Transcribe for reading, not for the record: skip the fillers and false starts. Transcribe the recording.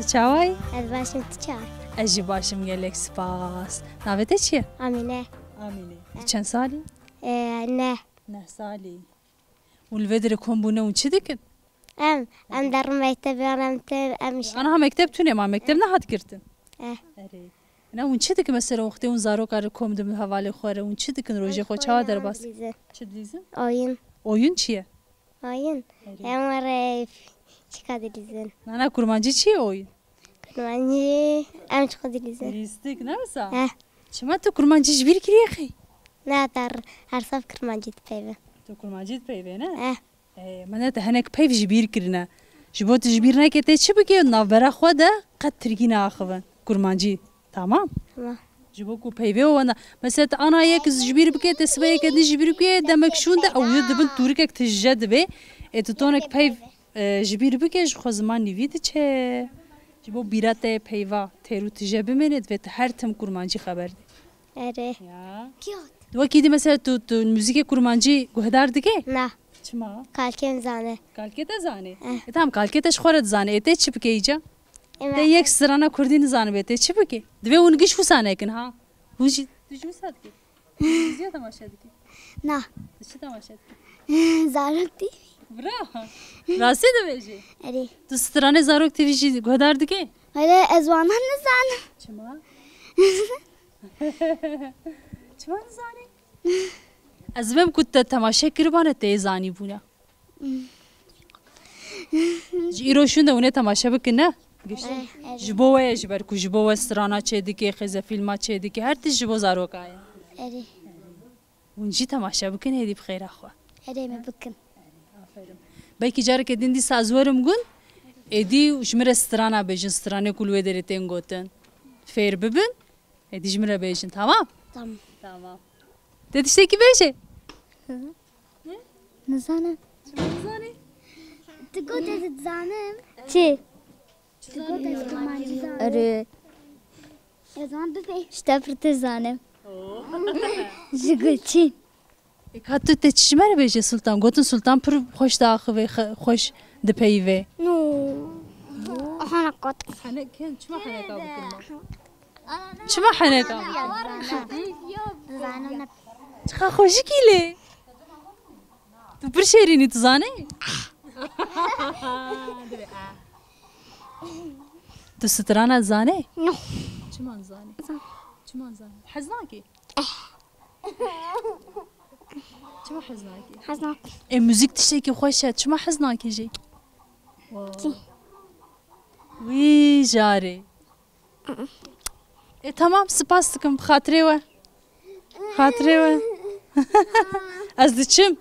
تشاوي؟ از باشم تچای. أجي باشم قالك سباس. نافته چیه؟ آمینه. آمینه. چند سالی؟ نه. 9 سالی. والفدر كون بونه ون چی دکن؟ ام در مکتب آنم تر امش. أنا هم مكتب توني ما مكتب نهاد كرتن. اه. أنا ون چی دکن مثلا وقتی ون زارو کار کم دم حواله خوره ون چی دکن روزی خو چه در باس؟ چه دیزن؟ آین. oyun چیه؟ آین. امر چیکار دیزن؟ نه kurmancı چیه oyun؟ kurmancı ام چیکار دیزن؟ Listik ne mesela? اه. Çima tu kurmancı bir kiriye xi? نه در هر صف kurmancı پیوه. Tu kurmancı peyve ne? اه. منات هناك peyv jibir kirine. Jibot jibir ne kete çi bike navbera xwe de qet tirgîne axivin kurmancı. Tamam? Tamam. Jibo ku peyve wana mesela ana yek jibir bike te sibeye ke jibir bike demek şun de ew dibin turikek tije dibe. Tu tonek peyv jibir bike ji xwe ziman nivî diçe. Jibo birate peyva teru tije bimenet ve her tim kurmancı xeber de. اره. Ya. کیات؟ وکی دی مثلا تو موزیک کرمانجی گهدار دیگه؟ نه. چما؟ کالکیم زانه. کالکت زانه. اتام کالکتش خورد زانه. ات چی بکی ایجا؟ اما. تا یک سرانه کردی نزانه بیت چی بکی؟ دوی اونگیش فسانه کن ها؟ وجی دوی وساد کی؟ زیاد تماشا دیگه. نه. چی تماشا دیگه؟ زارک دی. برا. راسته دویجی. اره. تو سرانه زاروک تیویجی گهدار دیگه؟ ولی ازوان هم نزانه. چما؟ چما نزانه؟ از ویم کت تماشا کربانه تیزانی بوده. ایروشون ده تماشا بکنه؟ جبوه جبر کو جبوه سرانا چه دیگه خیزه فیلم چه دیگه هر تیج جبو زارو کایا. اره. ونجی تماشا بکنه هدی بخیر آخوا. اره می بکن. باکی جاره که دیندی سازورم گون ادی جمره سرانا بیشن سرانه کلوه داره تنگوتن. فیر ببین ادی جمره بیشن tamam. Tamam. Tamam. Dedişte ki beşe. نزانم. Nizane. تقول تزانم. چی؟ تقول تزانم. اره. ازوان دفعه. شتافر تزانم. جگل چی؟ Hatta te çişmere beşe sultan. Gotun sultan pır hoş dağı ve hoş de peyve. نو. أنا قط. Hani ken çma haneka bukun. Çma haneka. زانم. Çıka hoşu kile. Tu pır şerini tuzane. Tu strana zane. نو. Çma zane. Çma zane. Haznaki. Çma haznaki. حزنك. müzik tişteki hoşa. Çma haznaki jey. Wii jare. Tamam spas tıkım. Hatire ve. Hatire ve. Az diçim.